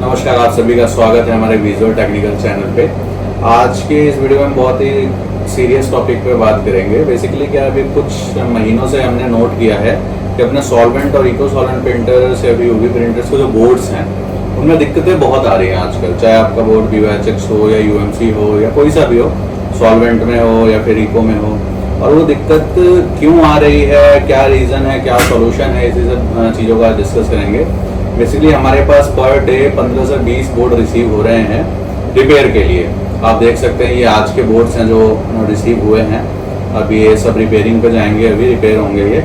नमस्कार, आप सभी का स्वागत है हमारे विजुअल टेक्निकल चैनल पे। आज के इस वीडियो में हम बहुत ही सीरियस टॉपिक पे बात करेंगे। बेसिकली क्या अभी कुछ महीनों से हमने नोट किया है कि अपने सॉल्वेंट और इको सॉल्वेंट प्रिंटर्स या फिर यूवी प्रिंटर्स के जो बोर्ड्स हैं उनमें दिक्कतें बहुत आ रही हैं आजकल। चाहे आपका बोर्ड BYHX हो या UMC हो या कोई सा भी हो, सॉल्वेंट में हो या फिर इको में हो, और वो दिक्कत क्यों आ रही है, क्या रीज़न है, क्या सॉल्यूशन है, इसी सब चीज़ों का डिस्कस करेंगे। बेसिकली हमारे पास पर डे 15 से 20 बोर्ड रिसीव हो रहे हैं रिपेयर के लिए। आप देख सकते हैं ये आज के बोर्ड्स हैं जो रिसीव हुए हैं। अभी ये सब रिपेयरिंग पे जाएंगे, अभी रिपेयर होंगे ये।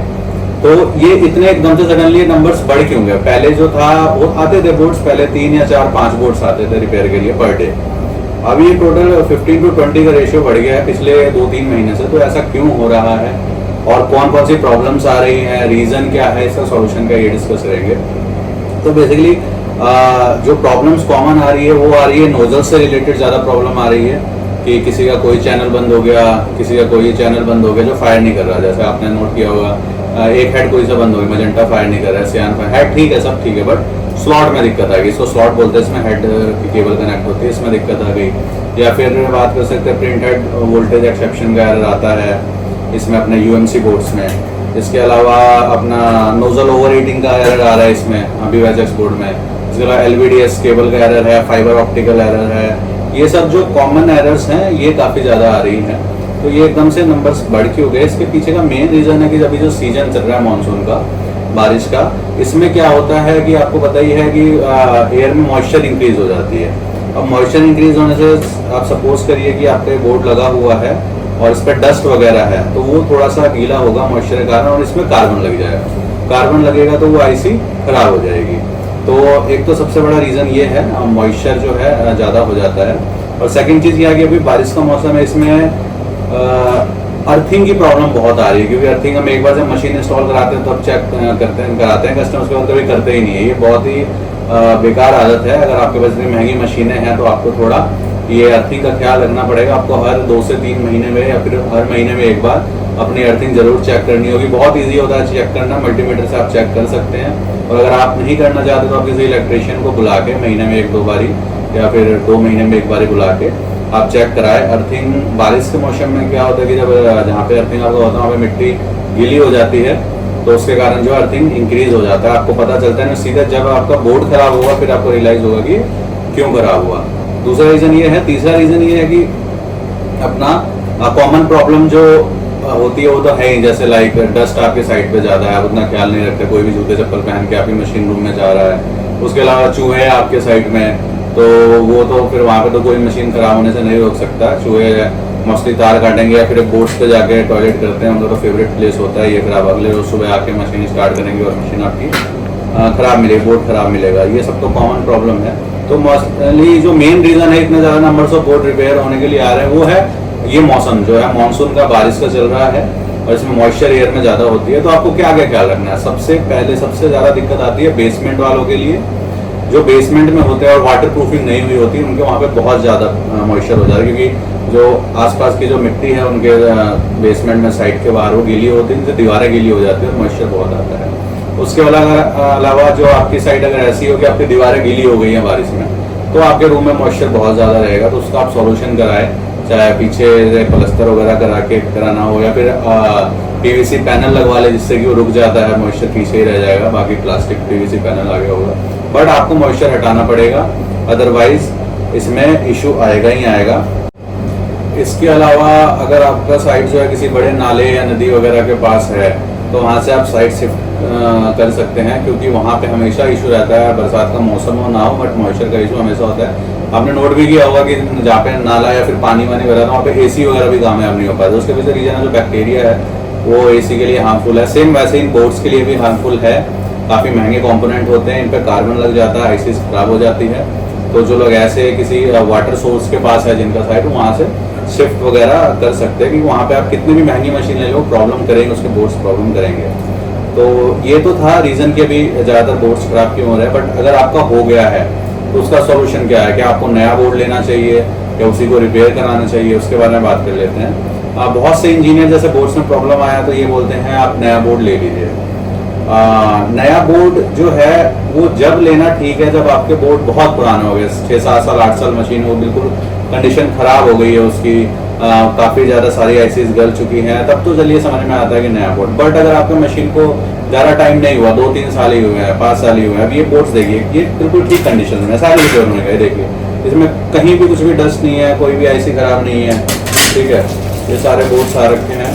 तो ये इतने एकदम से सडनली नंबर्स बढ़ क्यों गए? पहले जो था वो आते थे बोर्ड्स, पहले 3 या 4 5 बोर्ड्स आते थे रिपेयर के लिए पर डे। अभी ये टोटल 15 to 20 का रेशियो बढ़ गया है पिछले 2-3 महीने से। तो ऐसा क्यों हो रहा है और कौन कौन सी प्रॉब्लम्स आ रही हैं, रीज़न क्या है, इसका सॉल्यूशन क्या, ये डिस्कस करेंगे। तो बेसिकली जो प्रॉब्लम्स कॉमन आ रही है वो आ रही है नोजल से रिलेटेड। ज़्यादा प्रॉब्लम आ रही है कि किसी का कोई चैनल बंद हो गया, किसी का कोई चैनल बंद हो गया जो फायर नहीं कर रहा। जैसे आपने नोट किया होगा एक हेड कोई सा बंद हो गया, मजेंटा फायर नहीं कर रहा है, सियान फायर, हेड ठीक है, सब ठीक है, बट स्लॉट में दिक्कत आ गई। इसको स्लॉट बोलते हैं, इसमें हेड की केबल कनेक्ट होती है, इसमें दिक्कत आ गई। या फिर बात कर सकते हैं प्रिंट हेड वोल्टेज एक्सेप्शन का एरर आता है इसमें अपने UMC बोर्ड्स में। इसके अलावा अपना नोजल ओवर हीटिंग का एरर आ रहा है इसमें BYHX बोर्ड में। इसके अलावा LVDS केबल का एरर है, फाइबर ऑप्टिकल एरर है। ये सब जो कॉमन एरर्स हैं ये काफ़ी ज़्यादा आ रही हैं। तो ये एकदम से नंबर्स बढ़ क्यों गए? इसके पीछे का मेन रीज़न है कि अभी जो सीजन चल रहा है मानसून का, बारिश का, इसमें क्या होता है कि आपको पता ही है कि एयर में मॉइस्चर इंक्रीज हो जाती है। अब मॉइस्चर इंक्रीज होने से आप सपोज करिए कि आपके बोर्ड लगा हुआ है और इस पर डस्ट वगैरह है, तो वो थोड़ा सा गीला होगा मॉइस्चर के कारण और इसमें कार्बन लग जाएगा। कार्बन लगेगा तो वो IC खराब हो जाएगी। तो एक तो सबसे बड़ा रीज़न ये है, मॉइस्चर जो है ज़्यादा हो जाता है। और सेकंड चीज़ ये है कि अभी बारिश का मौसम है, इसमें अर्थिंग की प्रॉब्लम बहुत आ रही है। क्योंकि अर्थिंग हम एक बार जब मशीन इंस्टॉल कराते हैं तो अब चेक कराते हैं कस्टमर्स के बाद, कभी करते ही नहीं है। ये बहुत ही बेकार आदत है। अगर आपके पास इतनी महंगी मशीनें हैं तो आपको थोड़ा ये अर्थिंग का ख्याल रखना पड़ेगा। आपको हर 2 से 3 महीने में या फिर हर महीने में एक बार अपनी अर्थिंग जरूर चेक करनी होगी। बहुत इजी होता है चेक करना, मल्टीमीटर से आप चेक कर सकते हैं। और अगर आप नहीं करना चाहते तो आप किसी इलेक्ट्रिशियन को बुला के महीने में 1-2 बारी या फिर 2 महीने में 1 बारी बुला के आप चेक कराएं। अर्थिंग बारिश के मौसम में क्या होता है कि जब जहाँ पे अर्थिंग आपका होता है वहाँ पे मिट्टी गीली हो जाती है, तो उसके कारण जो अर्थिंग इंक्रीज हो जाता है। आपको पता चलता है ना सीधा जब आपका बोर्ड खराब होगा, फिर आपको रियलाइज होगा कि क्यों खराब हुआ। दूसरा रीज़न ये है। तीसरा रीज़न ये है कि अपना कॉमन प्रॉब्लम जो होती है वो तो है ही, जैसे लाइक डस्ट आपके साइड पे ज़्यादा है, आप उतना ख्याल नहीं रखते, कोई भी जूते चप्पल पहन के आपकी मशीन रूम में जा रहा है। उसके अलावा चूहे आपके साइड में, तो वो तो फिर वहाँ पे तो कोई मशीन खराब होने से नहीं रोक सकता। चूहे मोस्टली तार काटेंगे या फिर बोर्ड्स पे जाके टॉयलेट करते हैं, हम लोग का फेवरेट प्लेस होता है ये खराब। अगले रोज सुबह आके मशीन स्टार्ट करेंगे और मशीन आपकी खराब मिलेगी, बोर्ड खराब मिलेगा। ये सब तो कॉमन प्रॉब्लम है। तो मोस्टली जो मेन रीज़न है इतने ज़्यादा नंबर्स ऑफ बोर्ड रिपेयर होने के लिए आ रहे हैं वो है ये मौसम जो है, मानसून का, बारिश का चल रहा है और इसमें मॉइस्चर एयर में ज़्यादा होती है। तो आपको क्या क्या ख्याल रखना है? सबसे पहले सबसे ज़्यादा दिक्कत आती है बेसमेंट वालों के लिए। जो बेसमेंट में होते हैं और वाटर प्रूफिंग नहीं हुई होती उनके वहाँ पे बहुत ज़्यादा मॉइस्चर हो जाता है, क्योंकि जो आसपास की जो मिट्टी है उनके बेसमेंट में साइड के बाहर वो गीली होती है, जिनसे दीवारें गीली हो जाती है और मॉइस्चर बहुत आता है। उसके अलावा जो आपकी साइड अगर ऐसी हो कि आपकी दीवारें गीली हो गई हैं बारिश में, तो आपके रूम में मॉइस्चर बहुत ज़्यादा रहेगा। तो उसका आप सॉल्यूशन कराएं, चाहे पीछे प्लास्टर वगैरह कराना हो या फिर PVC पैनल लगवा ले जिससे कि वो रुक जाता है, मॉइस्चर पीछे ही रह जाएगा, बाकी प्लास्टिक PVC पैनल आगे होगा। बट आपको मॉइस्चर हटाना पड़ेगा, अदरवाइज इसमें इशू आएगा ही आएगा। इसके अलावा अगर आपका साइट जो है किसी बड़े नाले या नदी वगैरह के पास है तो वहाँ से आप साइट शिफ्ट कर सकते हैं, क्योंकि वहाँ पे हमेशा इशू रहता है, बरसात का मौसम हो ना हो, बट मॉइस्चर का इशू हमेशा होता है। आपने नोट भी किया होगा कि जहाँ पे नाला या फिर पानी वानी वगैरह वहाँ पे AC वगैरह भी कामयाब नहीं हो पाता। उसके पीछे रीजन है जो बैक्टीरिया है वो AC के लिए हार्मफुल है। सेम वैसे इन बोर्ड्स के लिए भी हार्मफुल है। काफ़ी महंगे कंपोनेंट होते हैं, इन पर कार्बन लग जाता है, IC खराब हो जाती है। तो जो लोग ऐसे किसी वाटर सोर्स के पास है जिनका साइट, वहाँ से शिफ्ट वगैरह कर सकते हैं, कि वहाँ पे आप कितनी भी महंगी मशीन ले लो प्रॉब्लम करेंगे, उसके बोर्ड्स प्रॉब्लम करेंगे। तो ये तो था रीज़न कि अभी ज़्यादातर बोर्ड्स खराब क्यों हो रहे हैं। बट अगर आपका हो गया है तो उसका सॉल्यूशन क्या है? कि आपको नया बोर्ड लेना चाहिए या उसी को रिपेयर कराना चाहिए, उसके बारे में बात कर लेते हैं। बहुत से इंजीनियर जैसे बोर्ड्स में प्रॉब्लम आया तो ये बोलते हैं आप नया बोर्ड ले लीजिए। नया बोर्ड जो है वो जब लेना ठीक है जब आपके बोर्ड बहुत पुराने हो गए, 6-7 साल 8 साल मशीन हो, बिल्कुल कंडीशन खराब हो गई है उसकी, काफ़ी ज़्यादा सारी आईसीज गल चुकी हैं, तब तो चलिए समझ में आता है कि नया बोर्ड। बट अगर आपके मशीन को ज़्यादा टाइम नहीं हुआ, 2-3 साल ही हुए हैं, 5 साल ही हुए हैं, अब ये बोर्ड्स देखिए ये बिल्कुल ठीक कंडीशन में सारे रिपेयर होने गए, देखिए इसमें कहीं भी कुछ भी डस्ट नहीं है, कोई भी आईसी खराब नहीं है, ठीक है। ये सारे बोर्ड्स आ रखे हैं,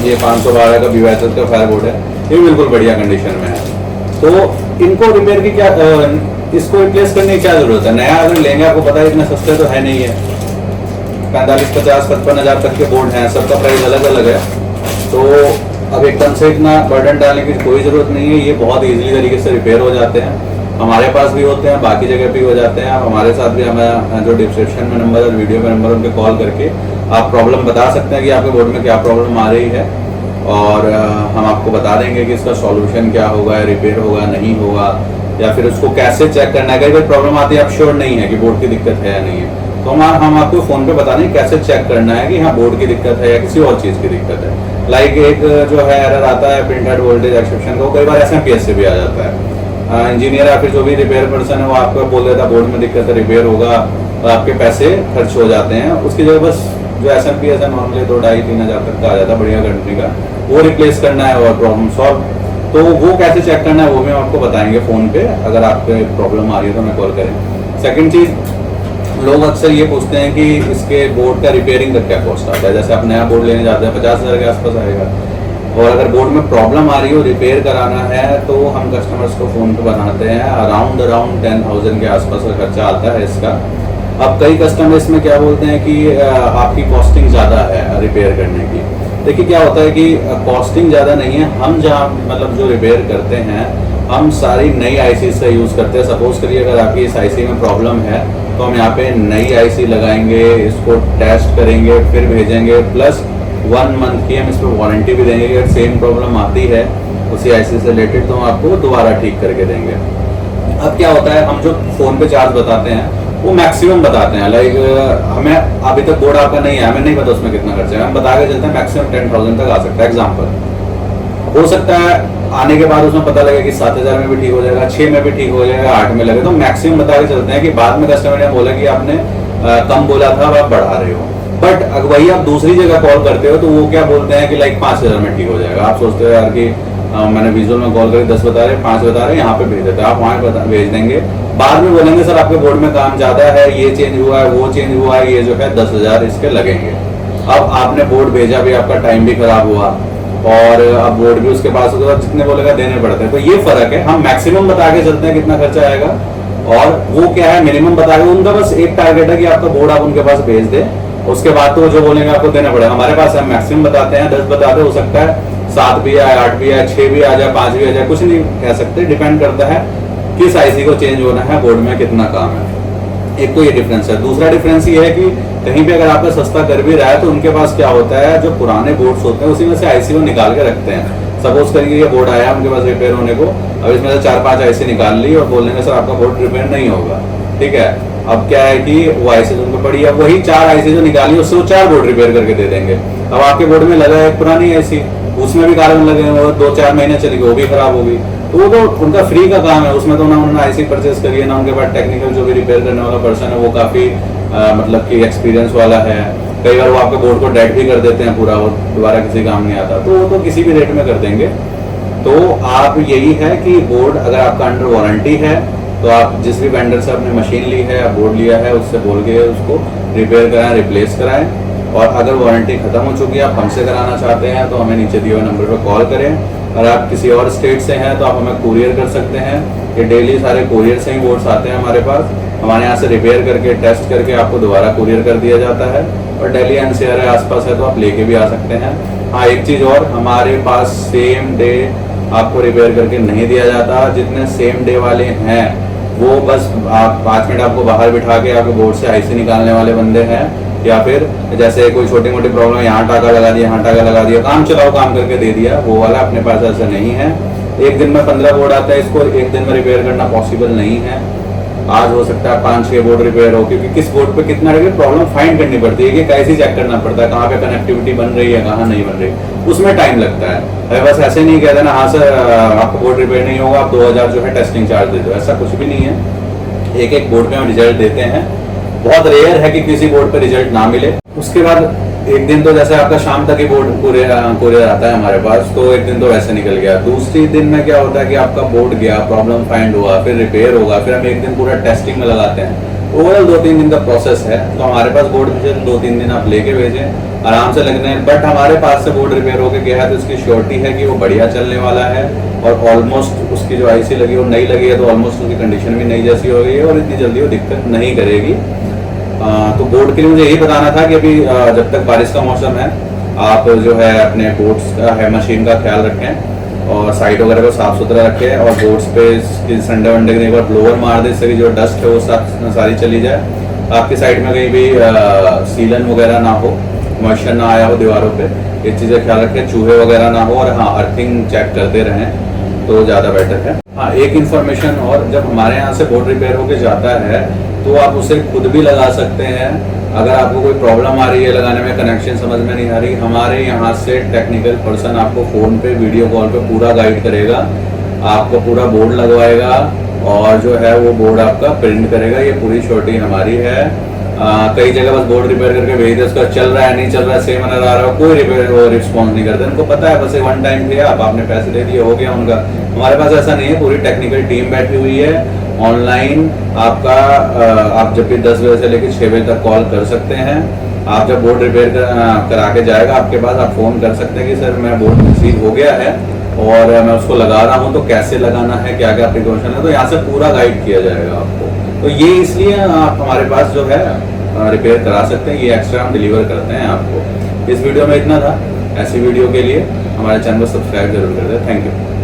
ये 512 का BYSL का फायर बोर्ड है, ये बिल्कुल बढ़िया कंडीशन में है। तो इनको रिपेयर की क्या, इसको रिप्लेस करने की क्या जरूरत है? नया अगर लेंगे, आपको पता है इतने सस्ते तो है नहीं है, 45, 50, 55 हज़ार तक के बोर्ड हैं, सबका प्राइस अलग अलग है। तो अब एकदम से इतना बर्डन डालने की कोई ज़रूरत नहीं है, ये बहुत ईजिली तरीके से रिपेयर हो जाते हैं, हमारे पास भी होते हैं, बाकी जगह भी हो जाते हैं। आप हमारे साथ भी, हमें जो डिस्क्रिप्शन में नंबर और वीडियो में नंबर, उनके कॉल करके आप प्रॉब्लम बता सकते हैं कि आपके बोर्ड में क्या प्रॉब्लम आ रही है, और हम आपको बता देंगे कि इसका सॉल्यूशन क्या होगा, रिपेयर होगा नहीं होगा, या फिर उसको कैसे चेक करना है। अगर प्रॉब्लम आती है, आप श्योर नहीं है कि बोर्ड की दिक्कत है या नहीं है, तो हम आपको फ़ोन पे बता दें कैसे चेक करना है कि हाँ बोर्ड की दिक्कत है या किसी और चीज़ की दिक्कत है। लाइक एक जो है एरर आता है प्रिंटेड वोल्टेज एक्सेप्शन का, कई बार SMPS से भी आ जाता है। इंजीनियर या फिर जो भी रिपेयर पर्सन है वो आपको बोल देता है बोर्ड में दिक्कत है, रिपेयर होगा, और आपके पैसे खर्च हो जाते हैं। उसकी जगह बस जो SMPS है नॉर्मली 2-2.5-3 हज़ार तक का आ जाता है बढ़िया कंपनी का, वो रिप्लेस करना है और प्रॉब्लम सॉल्व। तो वो कैसे चेक करना है वो भी हम आपको बताएंगे फ़ोन पे, अगर आपको प्रॉब्लम आ रही है तो हमें कॉल करें। सेकंड चीज़, लोग अक्सर ये पूछते हैं कि इसके बोर्ड का रिपेयरिंग का क्या कॉस्ट आता है। जैसे आप नया बोर्ड लेने जाते हैं 50 हज़ार के आसपास आएगा, और अगर बोर्ड में प्रॉब्लम आ रही हो, रिपेयर कराना है, तो हम कस्टमर्स को फ़ोन पे बताते हैं अराउंड 10,000 के आसपास का खर्चा आता है इसका। अब कई कस्टमर्स में क्या बोलते हैं कि आपकी कॉस्टिंग ज़्यादा है रिपेयर करने की। देखिए क्या होता है कि कॉस्टिंग ज़्यादा नहीं है, हम जहाँ मतलब जो रिपेयर करते हैं हम सारी नई आईसी से यूज़ करते हैं। सपोज करिए अगर आपकी इस आईसी में प्रॉब्लम है तो हम यहाँ पे नई आईसी लगाएंगे, इसको टेस्ट करेंगे, फिर भेजेंगे, प्लस 1 मंथ की हम इस पर वारंटी भी देंगे। अगर सेम प्रॉब्लम आती है उसी आईसी से रिलेटेड तो हम आपको दोबारा ठीक करके देंगे। अब क्या होता है, हम जो फ़ोन पे चार्ज बताते हैं वो मैक्सिमम बताते हैं। लाइक हमें अभी तक बोर्ड आपका नहीं है, हमें नहीं पता उसमें कितना खर्चा है, हम बता के चलते हैं मैक्सिमम 10,000 तक आ सकता है। एग्जाम्पल हो सकता है आने के बाद उसमें पता लगे कि 7,000 में भी ठीक हो जाएगा, 6 में भी ठीक हो जाएगा, 8 में लगे, तो मैक्सिमम बता के चलते हैं कि बाद में कस्टमर ने बोला कि आपने कम बोला था, अब आप बढ़ा रहे हो। बट अगर वही आप दूसरी जगह कॉल करते हो तो वो क्या बोलते हैं कि लाइक 5,000 में ठीक हो जाएगा। आप सोचते हो यार कि मैंने विजुअल में कॉल करके 10 बता रहे, 5 बता रहे, यहाँ पे भेज देते हैं, आप वहाँ भेज देंगे। बाद में बोलेंगे सर आपके बोर्ड में काम ज़्यादा है, ये चेंज हुआ है, वो चेंज हुआ है, ये जो है 10,000 इसके लगेंगे। अब आपने बोर्ड भेजा भी, आपका टाइम भी खराब हुआ, और अब बोर्ड भी उसके पास होगा, जितने बोलेगा देने पड़ते हैं। तो ये फर्क है, हम मैक्सिमम बता के चलते हैं कितना खर्चा आएगा, और वो क्या है मिनिमम बता के। उनका बस एक टारगेट है कि आपका बोर्ड आप उनके पास भेज दें, उसके बाद तो जो बोलेंगे आपको देना पड़ेगा। हमारे पास हम मैक्सिमम बताते हैं, 10 बताते, हो सकता है 7 भी आए, 8 भी आए, 6 भी आ जाए, 5 भी आ जाए, कुछ नहीं कह सकते, डिपेंड करता है किस आईसी को चेंज होना है, बोर्ड में कितना काम है। एक तो ये डिफरेंस है। दूसरा डिफरेंस ये है कि कहीं पे अगर आपका सस्ता कर भी रहा है तो उनके पास क्या होता है, जो पुराने बोर्ड्स होते हैं उसी में से आईसी को निकाल के रखते हैं। सपोज करिए ये बोर्ड आया उनके पास रिपेयर होने को, अब इसमें से 4-5 आईसी निकाल ली और बोल देंगे सर आपका बोर्ड रिपेयर नहीं होगा, ठीक है। अब क्या है कि वो आईसी उनको पड़ी है, वही 4 आईसी जो निकाली उससे वो 4 बोर्ड रिपेयर करके दे देंगे। अब आपके बोर्ड में लगा है एक पुरानी आईसी, उसमें भी कार्बन लगे हैं, वो 2-4 महीने चली गई, वो भी खराब होगी, तो वो तो उनका फ्री का काम है। उसमें तो ना उन्होंने आईसी परचेस करी है, ना उनके पास टेक्निकल जो भी रिपेयर करने वाला पर्सन है वो काफ़ी मतलब कि एक्सपीरियंस वाला है। कई बार वो आपके बोर्ड को डेड भी कर देते हैं पूरा, वो दोबारा किसी काम नहीं आता, तो वो तो किसी भी रेट में कर देंगे। तो आप यही है कि बोर्ड अगर आपका अंडर वारंटी है तो आप जिस भी वेंडर से आपने मशीन ली है या बोर्ड लिया है उससे बोल के उसको रिपेयर कराएं, रिप्लेस कराएं। और अगर वारंटी खत्म हो चुकी है, आप हमसे कराना चाहते हैं, तो हमें नीचे दिए हुए नंबर पर कॉल करें। अगर आप किसी और स्टेट से हैं तो आप हमें कुरियर कर सकते हैं, ये डेली सारे कुरियर से ही बोर्ड्स आते हैं हमारे पास। हमारे यहाँ से रिपेयर करके टेस्ट करके आपको दोबारा कुरियर कर दिया जाता है, और दिल्ली एनसीआर आसपास है तो आप लेके भी आ सकते हैं। हाँ, एक चीज़ और, हमारे पास सेम डे आपको रिपेयर करके नहीं दिया जाता। जितने सेम डे वाले हैं वो बस आप 5 मिनट आपको बाहर बिठा के आपके बोर्ड से आईसी निकालने वाले बंदे हैं, या फिर जैसे कोई छोटी मोटी प्रॉब्लम, यहाँ टाका लगा दिया, यहाँ टाका लगा दिया, काम चलाओ काम करके दे दिया, वो वाला अपने पास ऐसा नहीं है। एक दिन में 15 बोर्ड आता है, इसको एक दिन में रिपेयर करना पॉसिबल नहीं है। आज हो सकता है 5-6 बोर्ड रिपेयर हो, क्योंकि किस बोर्ड पे कितना प्रॉब्लम फाइंड करनी पड़ती है कि कैसे चेक करना पड़ता है, कहाँ पे कनेक्टिविटी बन रही है, कहाँ नहीं बन रही, उसमें टाइम लगता है। अरे बस ऐसे नहीं कहते ना, हाँ सर आपका बोर्ड रिपेयर नहीं होगा, आप 2000 जो है टेस्टिंग चार्ज दे दो, ऐसा कुछ भी नहीं है। एक एक बोर्ड पे हम रिजल्ट देते हैं, बहुत रेयर है कि किसी बोर्ड पे रिजल्ट ना मिले। उसके बाद एक दिन तो जैसे आपका शाम तक ही बोर्ड कुरियर आता है हमारे पास, तो एक दिन तो वैसे निकल गया। दूसरी दिन में क्या होता है कि आपका बोर्ड गया, प्रॉब्लम फाइंड हुआ, फिर रिपेयर होगा, फिर हम एक दिन पूरा टेस्टिंग में लगाते हैं। ओवरऑल 2-3 दिन का प्रोसेस है। तो हमारे पास बोर्ड रिजल्ट 2-3 दिन आप लेके भेजें, आराम से लगने हैं। बट हमारे पास से बोर्ड रिपेयर होकर गया है तो उसकी श्योरिटी है कि वो बढ़िया चलने वाला है, और ऑलमोस्ट उसकी जो आईसी लगी वो नई लगी है, तो ऑलमोस्ट उसकी कंडीशन भी नई जैसी हो गई है और इतनी जल्दी वो दिक्कत नहीं करेगी। तो बोर्ड के लिए मुझे यही बताना था कि अभी जब तक बारिश का मौसम है, आप जो है अपने बोर्ड्स का है मशीन का ख्याल रखें और साइड वगैरह को साफ सुथरा रखें, और बोर्ड्स पे संडे वनडे के एक बार ब्लोअर मार दे, इससे कि जो डस्ट है वो सारी चली जाए। आपकी साइड में कहीं भी सीलन वगैरह ना हो, मॉइस्चर ना आया हो दीवारों पे, ये चीज़ें ख्याल रखें। चूहे वगैरह ना हो, और हाँ अर्थिंग चेक करते रहें तो ज़्यादा बेटर है। हाँ एक इन्फॉर्मेशन और, जब हमारे यहाँ से बोर्ड रिपेयर होके जाता है तो आप उसे खुद भी लगा सकते हैं। अगर आपको कोई प्रॉब्लम आ रही है लगाने में, कनेक्शन समझ में नहीं आ रही, हमारे यहाँ से टेक्निकल पर्सन आपको फ़ोन पे वीडियो कॉल पे पूरा गाइड करेगा, आपको पूरा बोर्ड लगवाएगा और जो है वो बोर्ड आपका प्रिंट करेगा। ये पूरी श्योरिटी हमारी है। कई जगह बस बोर्ड रिपेयर करके भेज दे, उसका चल रहा है नहीं चल रहा है, सेम नजर आ रहा है, कोई रिपेयर वो रिस्पॉन्स नहीं करते। उनको पता है बस वन टाइम किया, आपने पैसे दे दिए, हो गया उनका। हमारे पास ऐसा नहीं है, पूरी टेक्निकल टीम बैठी हुई है ऑनलाइन। आपका आप जब भी 10 बजे से लेकर 6 बजे तक कॉल कर सकते हैं। आप जब बोर्ड रिपेयर करा के जाएगा आपके पास, आप फ़ोन कर सकते हैं कि सर मैं बोर्ड रिसीव हो गया है और मैं उसको लगा रहा हूँ, तो कैसे लगाना है, क्या क्या प्रिकॉशन है, तो यहाँ से पूरा गाइड किया जाएगा आपको। तो ये इसलिए आप हमारे पास जो है रिपेयर करा सकते हैं, ये एक्स्ट्रा हम डिलीवर करते हैं आपको। इस वीडियो में इतना था। ऐसी वीडियो के लिए हमारे चैनल को सब्सक्राइब जरूर कर दें। Thank you.